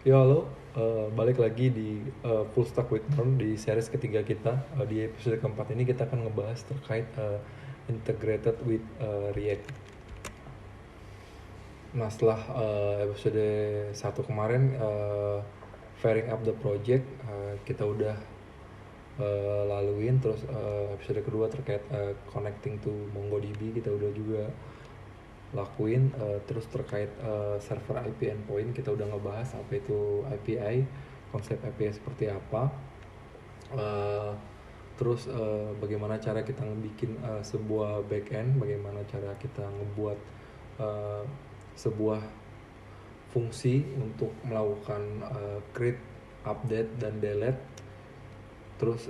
Ya halo, balik lagi di Full Stack with Norm di series ketiga kita. Di episode keempat ini kita akan ngebahas terkait integrated with React. Nah setelah episode satu kemarin fairing up the project, kita udah laluin. Terus episode kedua terkait connecting to MongoDB kita udah juga lakuin. Terus terkait server IP endpoint kita udah ngebahas apa itu API, konsep API seperti apa. Terus bagaimana cara kita ngebikin sebuah backend, bagaimana cara kita ngebuat sebuah fungsi untuk melakukan create, update, dan delete. Terus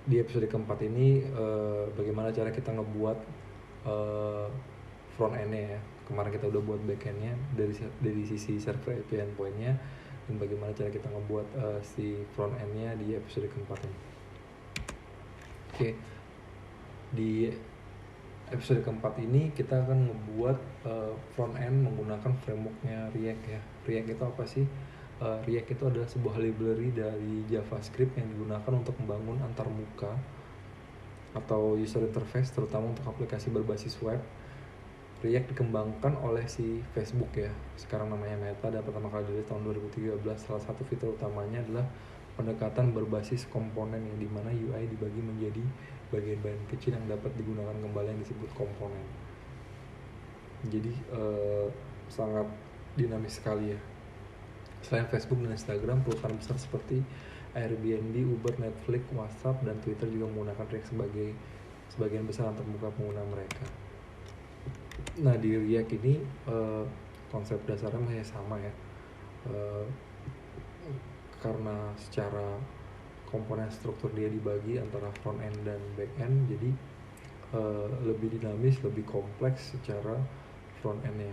di episode keempat ini bagaimana cara kita ngebuat front end-nya ya. Kemarin kita udah buat back end-nya dari sisi server API endpoint-nya, dan bagaimana cara kita ngebuat si front end-nya di episode keempat ini. Oke. Di episode keempat ini kita akan ngebuat front end menggunakan framework-nya React ya. React itu apa sih? React itu adalah sebuah library dari JavaScript yang digunakan untuk membangun antarmuka atau user interface, terutama untuk aplikasi berbasis web. React dikembangkan oleh si Facebook ya, sekarang namanya Meta, dan pertama kali dari tahun 2013. Salah satu fitur utamanya adalah pendekatan berbasis komponen, yang dimana UI dibagi menjadi bagian-bagian kecil yang dapat digunakan kembali, yang disebut komponen. Jadi sangat dinamis sekali ya. Selain Facebook dan Instagram, perusahaan besar seperti Airbnb, Uber, Netflix, WhatsApp, dan Twitter juga menggunakan React sebagai sebagian besar antarmuka pengguna mereka. Nah di React ini konsep dasarnya masih sama ya, karena secara komponen struktur dia dibagi antara front end dan back end, jadi lebih dinamis, lebih kompleks secara front end-nya.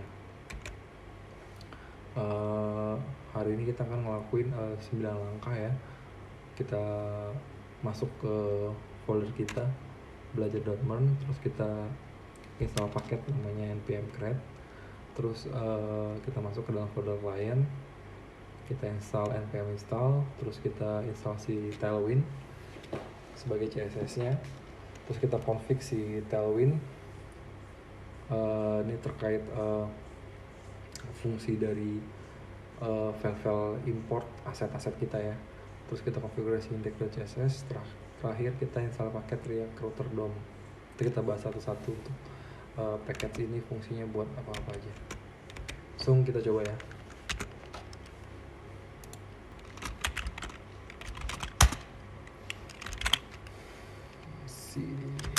Hari ini kita akan ngelakuin 9 langkah ya. Kita masuk ke folder kita belajar.learn, terus kita install paket namanya npm create. Terus kita masuk ke dalam folder client, kita install npm install, terus kita install si Tailwind sebagai CSS-nya. Terus kita config si Tailwind. Ini terkait fungsi dari file-file import aset-aset kita ya. Terus kita konfigurasi index.css. Terakhir kita install paket React Router DOM. Itu kita bahas satu-satu untuk paket ini fungsinya buat apa-apa aja. Langsung kita coba ya. Sini.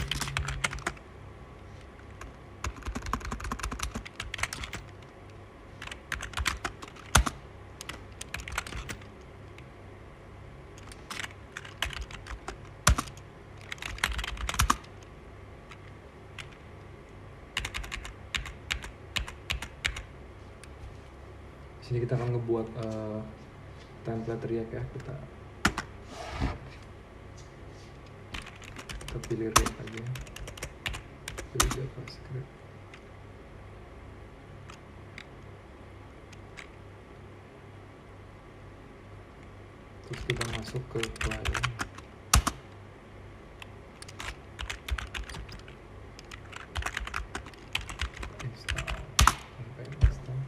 Sini kita akan ngebuat template React ya. Kita pilih React aja, pilih JavaScript. Terus kita masuk ke client, install npm install.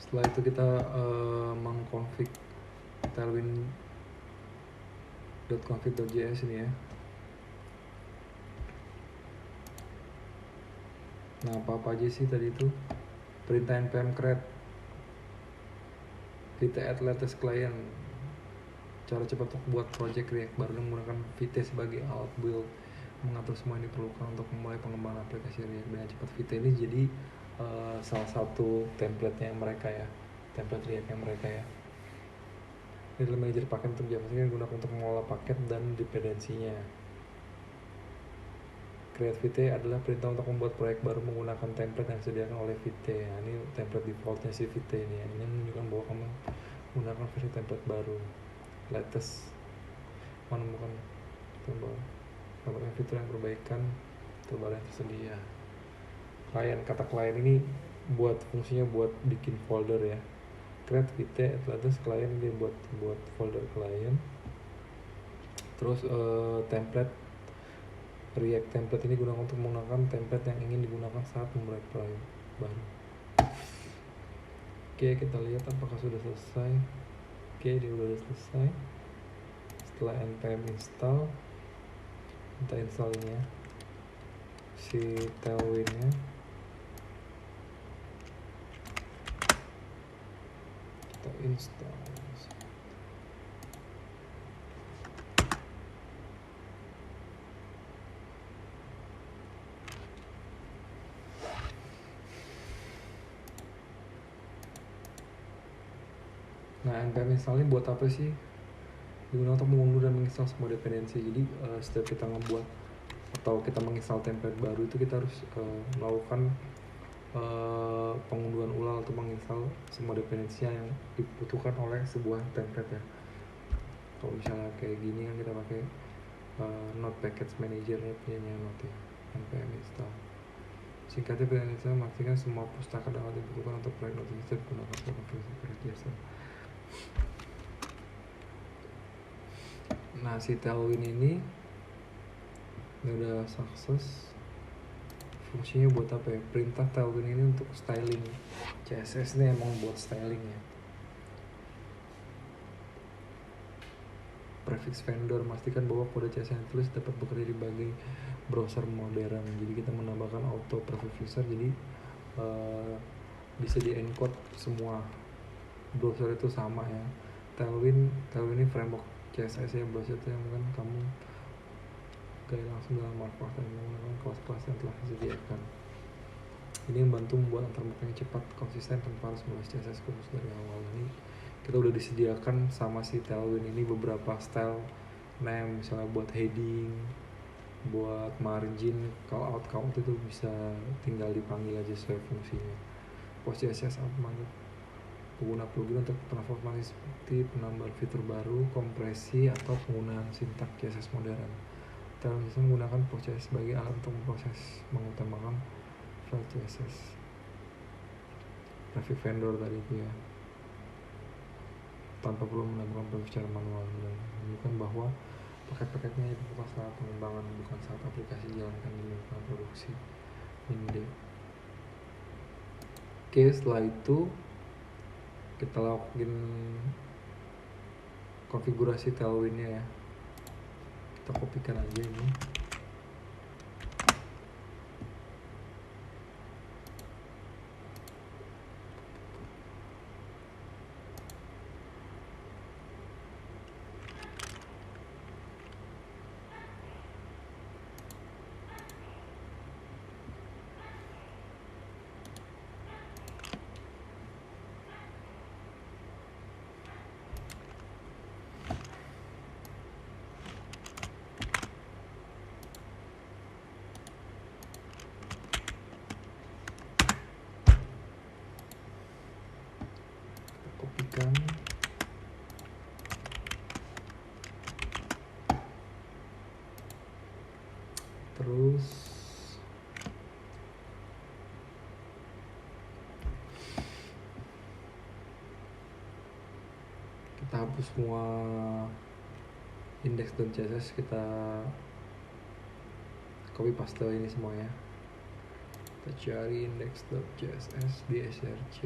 Setelah itu kita mengconfig tailwind.config.js ini ya. Nah apa aja sih tadi itu? Perintah npm create, kita add latest client, cara cepat untuk buat project React baru menggunakan Vite sebagai alat build, mengatur semua yang diperlukan untuk memulai pengembangan aplikasi React dengan cepat. Vite ini jadi salah satu template-nya mereka ya, template React yang mereka ya. Ini adalah manager paket untuk JavaScript yang digunakan untuk mengelola paket dan dependensinya. Create VT adalah perintah untuk membuat proyek baru menggunakan template yang disediakan oleh VT. Nah, ini template defaultnya si VT ini. Ini menunjukkan bahwa kamu menggunakan versi template baru. Latest menemukan fitur yang perbaikan terbaru yang tersedia. Klien, kata klien ini buat fungsinya buat bikin folder ya. Create VT latest klien dia buat folder klien. Terus template React template ini digunakan untuk menggunakan template yang ingin digunakan saat memulai proyek baru. Oke, kita lihat apakah sudah selesai. Oke, dia sudah selesai. Setelah npm install, kita installnya si tailwind-nya. Kita install. Nah, npm install ini buat apa sih? Digunakan untuk mengunduh dan menginstal semua dependensi. Jadi setiap kita ngebuat atau kita menginstal template baru itu kita harus melakukan pengunduhan ulang atau menginstal semua dependensi yang dibutuhkan oleh sebuah template ya. Kalau misalnya kayak gini kan kita pakai Node Package Manager nya punyanya Node ya, npm install. Singkatnya npm install memastikan semua pustaka dapat dibutuhkan untuk proyek Node bisa digunakan sebagai proyek biasa. Nah, si tailwind ini udah sukses. Fungsinya buat apa ya? Perintah tailwind ini untuk styling. CSS ini emang buat styling ya. Prefix vendor, memastikan bahwa kode CSS yang ditulis dapat bekerja di berbagai browser modern. Jadi kita menambahkan auto prefixer, jadi bisa di encode semua browser itu sama ya. Tailwind ini framework CSS ya, browser itu yang mungkin kamu gaya langsung dalam markup dan menggunakan kelas-kelas yang telah disediakan. Ini membantu membuat antarmuka yang cepat, konsisten tanpa harus menulis CSS khusus dari awal. Ini kita udah disediakan sama si tailwind ini beberapa style name, misalnya buat heading, buat margin, callout itu bisa tinggal dipanggil aja sesuai fungsinya. Post CSS upload, pengguna plugin untuk transformasi seperti penambahan fitur baru, kompresi, atau penggunaan sintak CSS modern. Tailwind bisa menggunakan post CSS sebagai alat untuk memproses mengutamakan file CSS. Graphic vendor tadi itu ya, tanpa perlu melakukan proses secara manual, dan menunjukkan bahwa paket-paketnya itu bukan saat pengembangan, bukan saat aplikasi dijalankan di lingkungan produksi. Ini oke, setelah itu kita lakukan konfigurasi tailwind-nya ya. Kita kopikan aja ini. Kopikan. Terus kita hapus semua index.css, kita copy paste ini semua ya. Kita cari index.css di src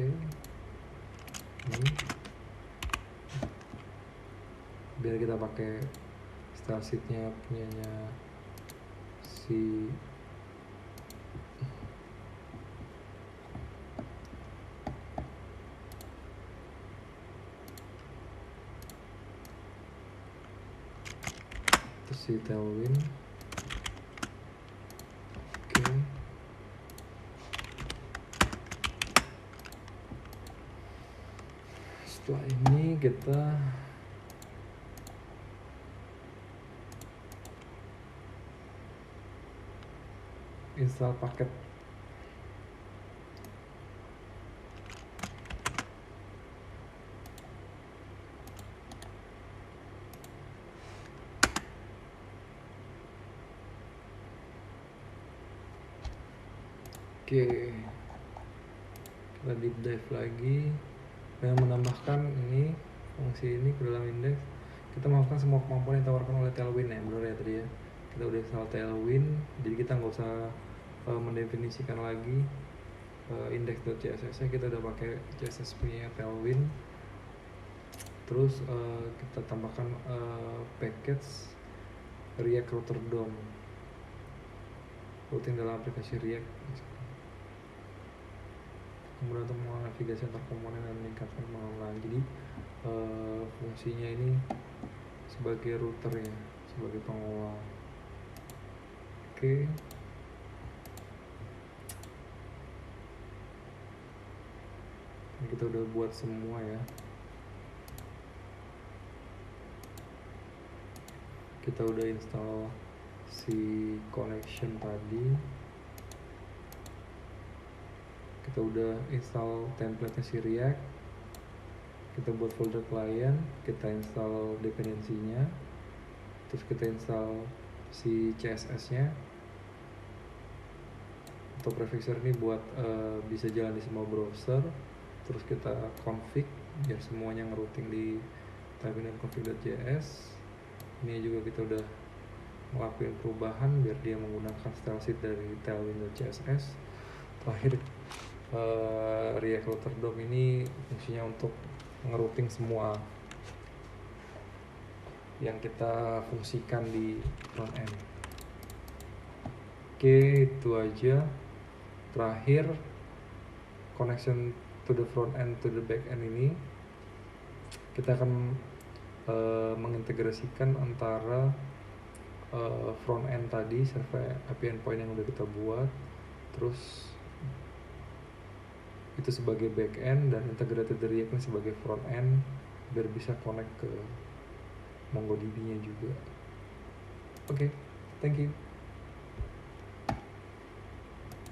ini, biar kita pakai style sheet-nya punyanya si tailwind. Oke. Setelah ini kita install paket. Oke, kita deep dive lagi dengan menambahkan ini fungsi ini ke dalam indeks. Kita melakukan semua kemampuan yang ditawarkan oleh Tailwind ya, benar ya tadi ya. Kita udah install Tailwind, jadi kita nggak usah mendefinisikan lagi index.css nya, kita udah pakai CSS punya Tailwind. Terus kita tambahkan package React Router DOM, routing dalam aplikasi React. Kemudian untuk menavigasi antar komponen dan meningkatkan pengelolaan. Jadi fungsinya ini sebagai router ya, sebagai pengelola. Oke. Ini kita udah buat semua ya. Kita udah install si connection tadi. Kita udah install template-nya si React. Kita buat folder client, kita install dependensinya, terus kita install si CSS-nya. Untuk prefixer ini buat bisa jalan di semua browser. Terus kita config biar semuanya ngerouting di tailwind config.js. Ini juga kita udah ngelakuin perubahan biar dia menggunakan style sheet dari tailwind.css. Terakhir React Router DOM ini fungsinya untuk ngerouting semua yang kita fungsikan di front end. Oke, itu aja. Terakhir, connection to the front end to the back end ini kita akan mengintegrasikan antara front end tadi, server API endpoint yang udah kita buat, terus itu sebagai back end, dan integrated React sebagai front end biar bisa connect ke MongoDB nya juga. Oke, thank you.